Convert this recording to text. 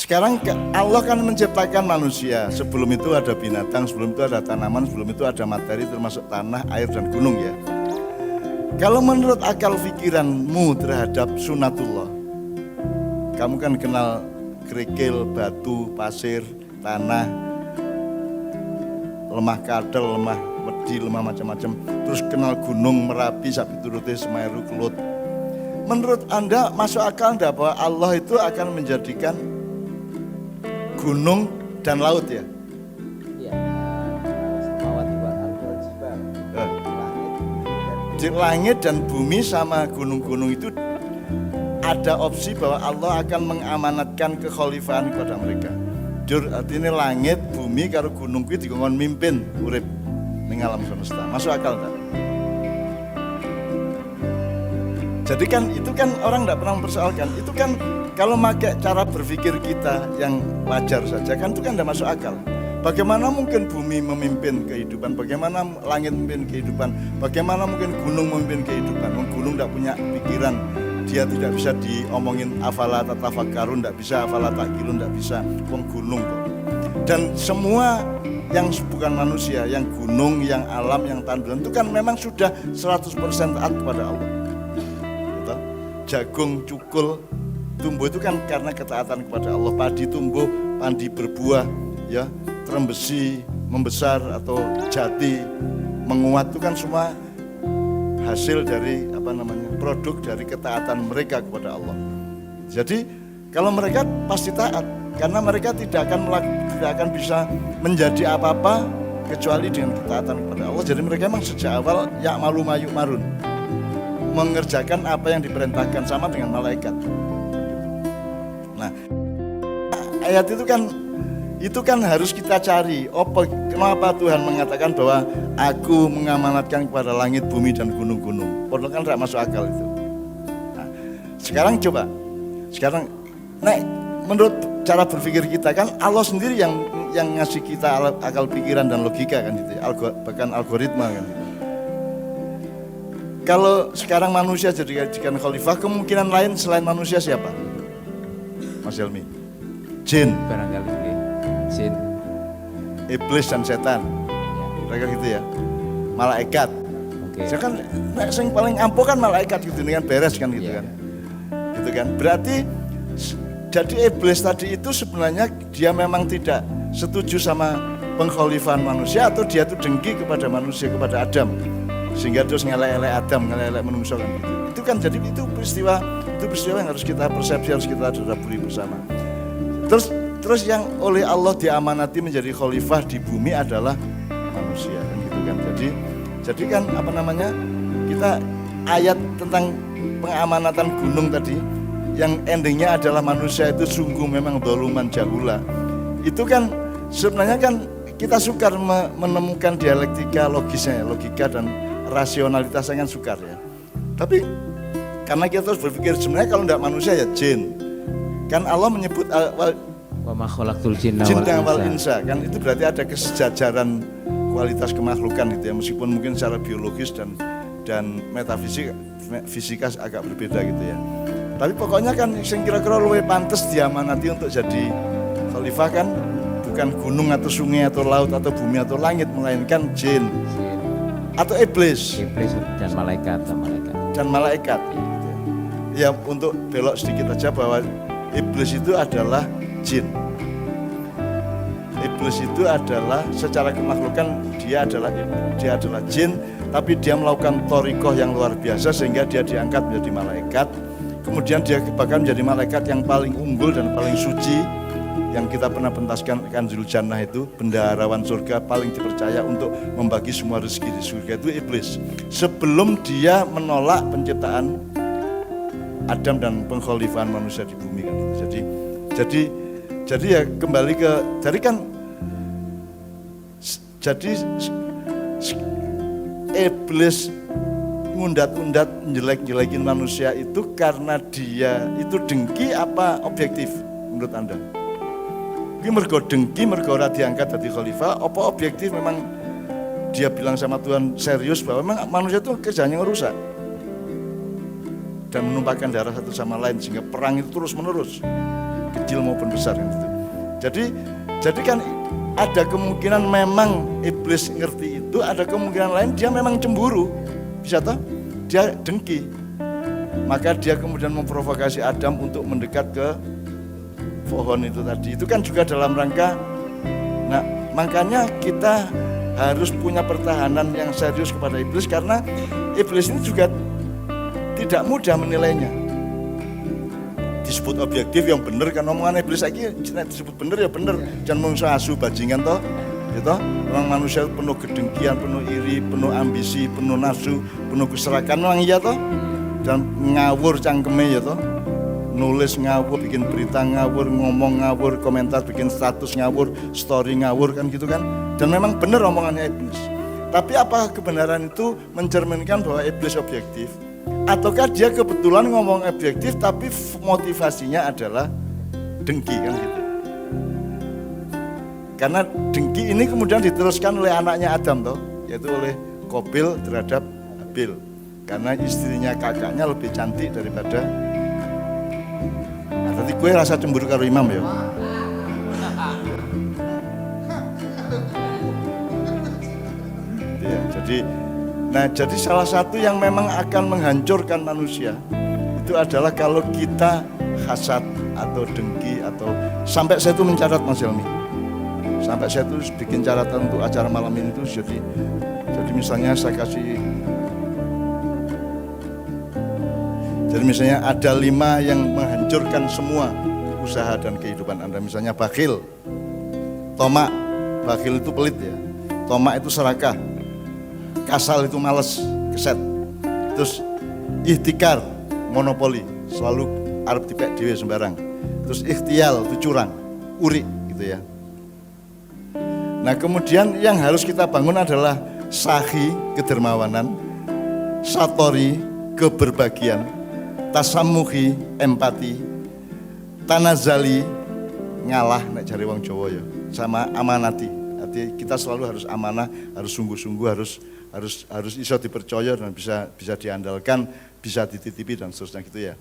Sekarang Allah kan menciptakan manusia. Sebelum itu ada binatang, sebelum itu ada tanaman, sebelum itu ada materi termasuk tanah, air dan gunung ya. Kalau menurut akal pikiranmu terhadap sunatullah, kamu kan kenal kerikil, batu, pasir, tanah, lemah kadal, lemah wedi, lemah macam-macam. Terus kenal gunung, Merapi, Sapi Turute, Semeru, Kelut. Menurut Anda masuk akal enggak bahwa Allah itu akan menjadikan gunung dan laut ya? Iya. Samawati wal ardi wal jibal. Di langit dan bumi sama gunung-gunung itu ada opsi bahwa Allah akan mengamanatkan kekhalifahan kepada mereka. Artinya langit, bumi karo gunung kuwi dikongkon mimpin urip ning alam semesta. Masuk akal enggak? Jadi kan itu kan orang enggak pernah mempersoalkan. Itu kan kalau pakai cara berpikir kita yang wajar saja kan itu kan enggak masuk akal. Bagaimana mungkin bumi memimpin kehidupan? Bagaimana langit memimpin kehidupan? Bagaimana mungkin gunung memimpin kehidupan? Gunung enggak punya pikiran. Dia tidak bisa diomongin afala tatafakkarun, tidak bisa afala takilun, tidak bisa gunung kok. Dan semua yang bukan manusia, yang gunung, yang alam, yang tanduran itu kan memang sudah 100% taat kepada Allah. Gitu? Jagung, cukul, tumbuh itu kan karena ketaatan kepada Allah. Padi tumbuh, padi berbuah, ya, terembesi, membesar atau jati, menguat itu kan semua hasil dari produk dari ketaatan mereka kepada Allah. Jadi kalau mereka pasti taat karena mereka tidak akan bisa menjadi apa-apa kecuali dengan ketaatan kepada Allah. Jadi mereka memang sejak awal ya'malu ma yu'marun, mengerjakan apa yang diperintahkan sama dengan malaikat. Nah, ayat itu kan harus kita cari. Kenapa Tuhan mengatakan bahwa aku mengamanatkan kepada langit, bumi dan gunung-gunung? Padahal kan tidak masuk akal itu. Nah, sekarang, menurut cara berpikir kita kan Allah sendiri yang ngasih kita akal pikiran dan logika kan itu, bahkan algoritma kan. Kalau sekarang manusia jadikan khalifah, kemungkinan lain selain manusia siapa? Mas Helmi? Jin. Barangkali jin. Iblis dan setan, mereka gitu ya, malaikat. Saya kan yang paling ampuh kan malaikat gitu, dengan beres kan gitu kan, gitu kan. Berarti jadi iblis tadi itu sebenarnya dia memang tidak setuju sama pengkhalifahan manusia atau dia tuh dengki kepada manusia, kepada Adam, sehingga terus ngelek-elek Adam, ngelek-elek manusia kan gitu. Itu kan jadi itu peristiwa yang harus kita persepsi, harus kita dadaburi bersama. Terus yang oleh Allah diamanati menjadi khalifah di bumi adalah manusia kan gitu kan. Jadi kan kita ayat tentang pengamanatan gunung tadi yang endingnya adalah manusia itu sungguh memang dzaluman jahula. Itu kan sebenarnya kan kita sukar menemukan dialektika logisnya, logika dan rasionalitasnya kan sukar ya. Tapi karena kita terus berpikir sebenarnya kalau tidak manusia ya jin. Kan Allah menyebut Wa ma khalaqtul jinna wal insa kan itu berarti ada kesejajaran kualitas kemakhlukan gitu ya, meskipun mungkin secara biologis dan metafisika agak berbeda gitu ya. Tapi pokoknya kan yang kira-kira luwih pantes diamanati untuk jadi khalifah kan bukan gunung atau sungai atau laut atau bumi atau langit, melainkan jin atau iblis dan malaikat. Ya untuk belok sedikit aja bahwa iblis itu adalah jin. Iblis itu adalah secara kemakhlukan dia adalah jin, tapi dia melakukan thoriqah yang luar biasa sehingga dia diangkat menjadi malaikat. Kemudian dia bahkan menjadi malaikat yang paling unggul dan paling suci yang kita pernah pentaskan Kanzul Jannah itu, bendaharawan surga paling dipercaya untuk membagi semua rezeki di surga itu iblis. Sebelum dia menolak penciptaan Adam dan pengkhalifahan manusia di bumi kan. Jadi ya kembali ke jadi iblis ngundat-undat jelek-jelekin manusia itu karena dia itu dengki apa objektif menurut Anda? Ini mergo dengki, mergo ora diangkat jadi khalifah, apa objektif memang dia bilang sama Tuhan serius bahwa memang manusia itu kerjanya ngerusak dan menumpahkan darah satu sama lain sehingga perang itu terus menerus. kecil maupun besar kan gitu. Jadi kan ada kemungkinan memang iblis ngerti itu, ada kemungkinan lain dia memang cemburu, bisa toh? Dia dengki. Maka dia kemudian memprovokasi Adam untuk mendekat ke pohon itu tadi. Itu kan juga dalam rangka, nah makanya kita harus punya pertahanan yang serius kepada iblis, karena iblis ini juga tidak mudah menilainya. Disebut objektif yang benar kan omongan iblis lagi disebut benar ya benar, jangan mengusah asu bajingan toh, gitu. Orang manusia penuh kedengkian, penuh iri, penuh ambisi, penuh nafsu, penuh keserakahan, memang iya toh, dan ngawur cangkeme ya toh, nulis ngawur, bikin berita ngawur, ngomong ngawur, komentar, bikin status ngawur, story ngawur kan gitu kan, dan memang benar omongannya iblis. Tapi apa kebenaran itu mencerminkan bahwa iblis objektif? Ataukah dia kebetulan ngomong objektif tapi motivasinya adalah dengki kan gitu. Karena dengki ini kemudian diteruskan oleh anaknya Adam toh, yaitu oleh Qabil terhadap Habil. Karena istrinya kakaknya lebih cantik daripada. Nah, tadi gue rasa cemburu karo Imam ya. Ya, jadi salah satu yang memang akan menghancurkan manusia itu adalah kalau kita hasad atau dengki atau sampai saya itu mencatat Mas Helmi. Sampai saya itu bikin catatan untuk acara malam ini itu jadi misalnya saya kasih, jadi misalnya ada 5 yang menghancurkan semua usaha dan kehidupan Anda. Misalnya bakhil, tomak, bakhil itu pelit ya, tomak itu serakah, kasal itu malas, keset. Terus ihtikar, monopoli, selalu arep dipek dhewe sembarang. Terus ikhtial itu curang, uri gitu ya. Nah kemudian yang harus kita bangun adalah sahi, kedermawanan, satori, keberbagian, tasamuhi, empati, tanazali, ngalah nek jare wong Jawa ya, sama amanati. Artinya kita selalu harus amanah, harus sungguh-sungguh, harus iso dipercaya dan bisa diandalkan, bisa dititipi dan seterusnya gitu ya.